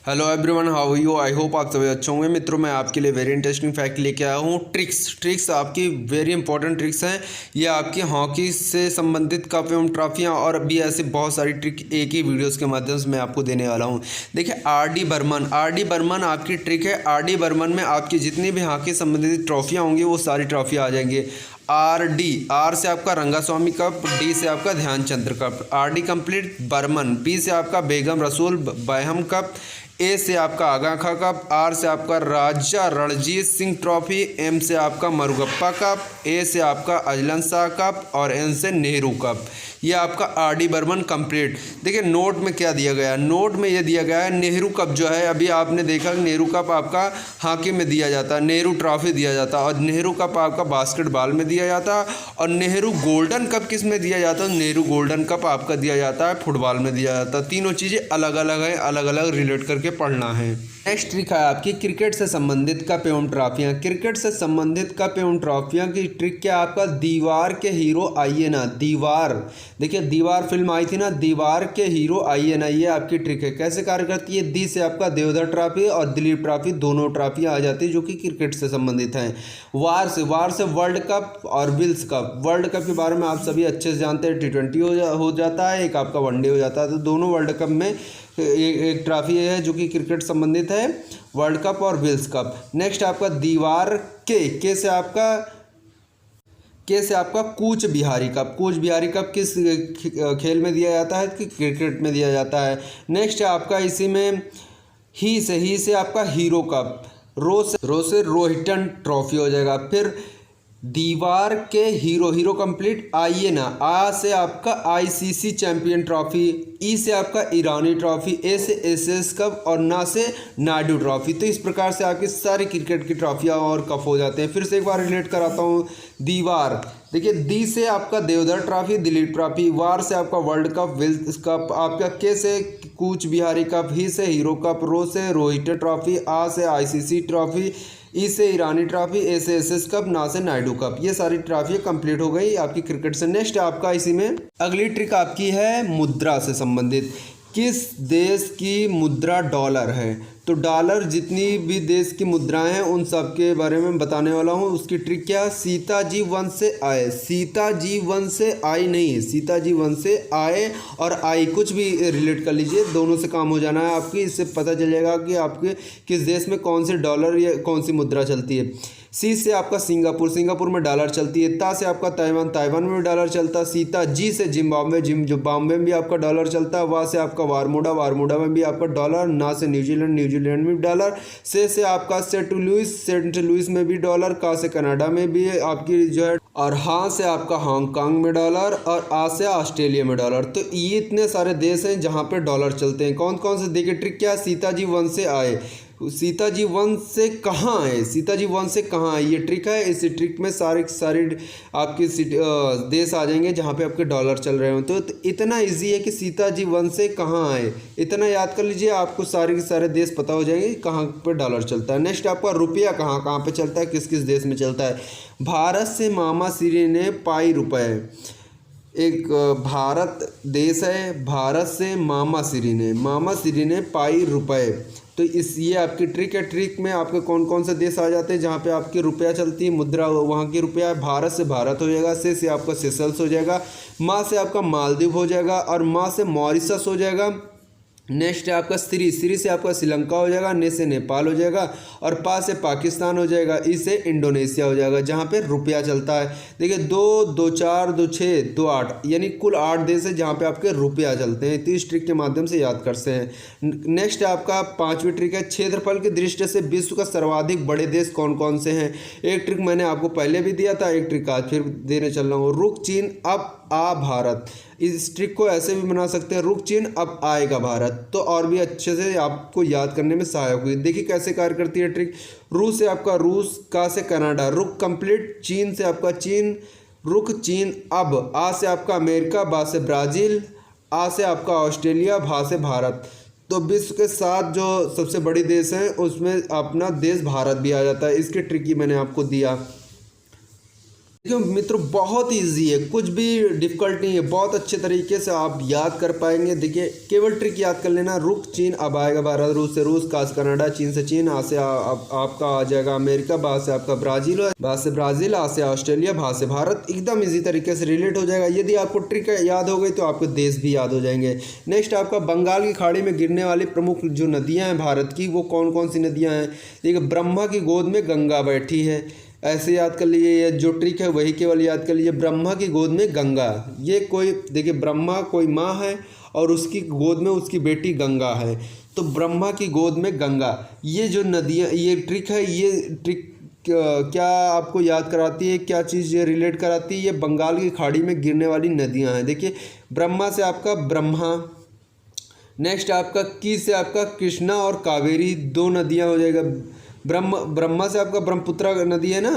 Hello everyone, how you. I hope आप सभी अच्छे होंगे। मित्रों, मैं आपके लिए वेरी इंटरेस्टिंग फैक्ट लेके आया हूँ। ट्रिक्स आपकी वेरी इंपॉर्टेंट ट्रिक्स हैं। ये आपकी हॉकी से संबंधित कप एवं ट्रॉफियाँ और भी ऐसे बहुत सारी ट्रिक एक ही वीडियोस के माध्यम से मैं आपको देने वाला हूँ। देखिए, आर डी बर्मन आपकी ट्रिक है। आर डी बर्मन में आपकी जितनी भी हॉकी संबंधित ट्रॉफियाँ होंगी वो सारी ट्रॉफियाँ आ जाएंगी। आर से आपका रंगास्वामी कप, डी से आपका Dhyanchandra cup, R D complete Burman, B से आपका बेगम रसूल बैहम कप, ए से आपका आगा खां कप, आर से आपका राजा रणजीत सिंह ट्रॉफी, एम से आपका मरुगप्पा कप, ए से आपका अजलन शाह कप और एन से नेहरू कप। ये आपका आर डी बर्मन कंप्लीट। देखिए नोट में क्या दिया गया है। नोट में ये दिया गया है नेहरू कप जो है, अभी आपने देखा नेहरू कप आपका हॉकी में दिया जाता है, नेहरू ट्रॉफी दिया जाता है, और नेहरू कप आपका बास्केटबॉल में दिया जाता है, और नेहरू गोल्डन कप किस में दिया जाता है, नेहरू गोल्डन कप आपका दिया जाता है फुटबॉल में दिया जाता है। तीनों चीज़ें अलग अलग हैं, अलग अलग रिलेट करके पढ़ना है। नेक्स्ट ट्रिक है आपकी क्रिकेट से संबंधित कप एवं ट्रॉफियाँ। क्रिकेट से संबंधित कप एवं ट्रॉफियाँ की ट्रिक क्या है आपका, दीवार के हीरो आइए ना। दीवार, देखिए दीवार फिल्म आई थी ना, दीवार के हीरो आइए ना, ये आपकी ट्रिक है। कैसे कार्य करती है, दी से आपका देवधर ट्रॉफी और दिलीप ट्रॉफी दोनों ट्रॉफियाँ आ जाती है जो कि क्रिकेट से संबंधित हैं। वार से वर्ल्ड कप और विल्स कप। वर्ल्ड कप के बारे में आप सभी अच्छे से जानते हैं, T20 हो जाता है, एक आपका वनडे हो जाता है, तो दोनों वर्ल्ड कप में एक ट्रॉफी है जो कि क्रिकेट संबंधित है, वर्ल्ड कप और विल्स कप। नेक्स्ट आपका दीवार के से आपका कूच बिहारी कप। कूच बिहारी कप किस खेल में दिया जाता है, कि क्रिकेट में दिया जाता है। नेक्स्ट है आपका इसी में ही से आपका हीरो कप। रो से रोहिटन ट्रॉफी हो जाएगा। फिर दीवार के हीरो कंप्लीट आइए ना, आ से आपका आईसीसी चैंपियन ट्रॉफी, ई से आपका ईरानी ट्रॉफी, ए से एसएस कप और ना से नायडू ट्रॉफी। तो इस प्रकार से आपकी सारी क्रिकेट की ट्रॉफियाँ और कप हो जाते हैं। फिर से एक बार रिलेट कराता हूँ। दीवार, देखिए दी से आपका देवधर ट्रॉफी, दिलीप ट्रॉफी, वार से आपका वर्ल्ड कप, विल्स कप, आपका के से कूच बिहारी कप, ही से हीरो कप, रो से रोहित ट्रॉफी, आ से आईसीसी ट्रॉफी, ई से ईरानी ट्रॉफी, ए से एसएस कप, ना से नायडू कप। ये सारी ट्रॉफी कंप्लीट हो गई आपकी क्रिकेट से। नेक्स्ट आपका इसी में अगली ट्रिक आपकी है मुद्रा से संबंधित। किस देश की मुद्रा डॉलर है, तो डॉलर जितनी भी देश की मुद्राएं हैं उन सब के बारे में बताने वाला हूं। उसकी ट्रिक क्या है, सीता जी वंश से आए। सीता जी वंश से आई नहीं है, सीता जी वंश से आए और आई कुछ भी रिलेट कर लीजिए, दोनों से काम हो जाना है आपकी। इससे पता चल जाएगा कि आपके किस देश में कौन से डॉलर या कौन सी मुद्रा चलती है। सी से आपका सिंगापुर में डॉलर चलती है। ता से आपका ताइवान में डॉलर चलता है। सीता जी से जिम्बाब्वे में भी आपका डॉलर चलता है। वाह से आपका वारमूडा में भी आपका डॉलर। ना से न्यूजीलैंड में भी डॉलर। से आपका सेंट लुइस में भी डॉलर। का से कनाडा में भी आपकी जो है, और हाँ से आपका हांगकांग में डॉलर, और आ से ऑस्ट्रेलिया में डॉलर। तो ये इतने सारे देश हैं जहाँ पे डॉलर चलते हैं। कौन कौन से, देखिए ट्रिक क्या है, सीता जी वंश से आए। सीता जी वंश से कहाँ आए, सीता जी वंश से कहाँ आए, ये ट्रिक है। इस ट्रिक में सारी आपके देश आ जाएंगे जहाँ पे आपके डॉलर चल रहे हो। तो इतना इजी है कि सीता जी वंश से कहाँ आए, इतना याद कर लीजिए, आपको सारे के सारे देश पता हो जाएंगे कहाँ पे डॉलर चलता है। नेक्स्ट आपका रुपया कहाँ पे चलता है, किस किस देश में चलता है। भारत से मामा श्री ने पाई रुपए। एक भारत देश है, भारत से मामा श्री ने पाई रुपए। तो ये आपकी ट्रिक है। ट्रिक में आपके कौन कौन से देश आ जाते हैं जहाँ पे आपकी रुपया चलती है, मुद्रा वहाँ की रुपया। भारत से भारत हो जाएगा, से आपका सेशल्स हो जाएगा, माँ से आपका मालदीव हो जाएगा, और माँ से मॉरिशस हो जाएगा। नेक्स्ट है आपका श्री से आपका श्रीलंका हो जाएगा, ने से नेपाल हो जाएगा, और पा से पाकिस्तान हो जाएगा, ई से इंडोनेशिया हो जाएगा जहाँ पे रुपया चलता है। देखिए 2, 2, 4, 2, 6, 2, 8, यानी कुल 8 देश है जहाँ पे आपके रुपया चलते हैं। तो इस ट्रिक के माध्यम से याद करते हैं। नेक्स्ट आपका 5वीं ट्रिक है, क्षेत्रफल की दृष्टि से विश्व का सर्वाधिक बड़े देश कौन कौन से हैं। एक ट्रिक मैंने आपको पहले भी दिया था, एक ट्रिक आज फिर देने चल रहा हूँ। रुक चीन अब आ भारत। इस ट्रिक को ऐसे भी बना सकते हैं, रुक चीन अब आएगा भारत, तो और भी अच्छे से आपको याद करने में सहायक हुई। देखिए कैसे कार्य करती है ट्रिक। रू से आपका रूस, का से कनाडा, रुक कंप्लीट, चीन से आपका चीन, रुक चीन अब, आ से आपका अमेरिका, बा से ब्राज़ील, आ से आपका ऑस्ट्रेलिया, भा से भारत। तो विश्व के 7 जो सबसे बड़ी देश हैं उसमें अपना देश भारत भी आ जाता है। इसकी ट्रिक ही मैंने आपको दिया। देखिए मित्रों, बहुत इजी है, कुछ भी डिफिकल्ट नहीं है, बहुत अच्छे तरीके से आप याद कर पाएंगे। देखिए केवल ट्रिक याद कर लेना, रुक चीन, अब आएगा भारत, रूस से रूस, का से कनाडा, चीन से चीन, आ से आपका आ जाएगा अमेरिका, बाहर से आपका ब्राज़ील, बाहर से ब्राज़ील, आ से ऑस्ट्रेलिया, बाहर से भारत। एकदम इजी तरीके से रिलेट हो जाएगा। यदि आपको ट्रिक याद हो गई तो आपको देश भी याद हो जाएंगे। नेक्स्ट आपका बंगाल की खाड़ी में गिरने वाली प्रमुख जो नदियाँ हैं भारत की, वो कौन कौन सी नदियाँ हैं। देखिए ब्रह्मा की गोद में गंगा बैठी है, ऐसे याद कर लीजिए। ये जो ट्रिक है वही केवल याद कर लीजिए, ब्रह्मा की गोद में गंगा। ये कोई देखिए, ब्रह्मा कोई माँ है और उसकी गोद में उसकी बेटी गंगा है, तो ब्रह्मा की गोद में गंगा। ये जो नदियाँ, ये ट्रिक है, ये ट्रिक क्या आपको याद कराती है, क्या चीज़ ये रिलेट कराती है, ये बंगाल की खाड़ी में गिरने वाली नदियाँ हैं। देखिए ब्रह्मा से आपका ब्रह्मा, नेक्स्ट आपका की से आपका कृष्णा और कावेरी, दो नदियाँ हो जाएगा। ब्रह्मा से आपका ब्रह्मपुत्र नदी है ना,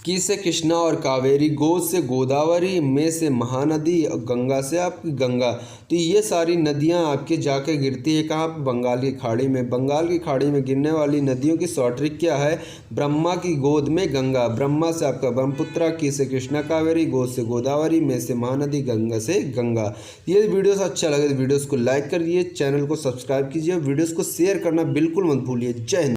की से कृष्णा और कावेरी, गोद से गोदावरी, में से महानदी, और गंगा से आपकी गंगा। तो ये सारी नदियाँ आपके जाके गिरती है कहाँ, बंगाल की खाड़ी में। बंगाल की खाड़ी में गिरने वाली नदियों की शॉर्ट ट्रिक क्या है, ब्रह्मा की गोद में गंगा। ब्रह्मा से आपका ब्रह्मपुत्र, की से कृष्णा कावेरी, गोद से गोदावरी, में से महानदी, गंगा से गंगा। ये वीडियोस अच्छा लगे तो वीडियोस को लाइक करिए, चैनल को सब्सक्राइब कीजिए, वीडियोस को शेयर करना बिल्कुल मत भूलिए। जय हिंद।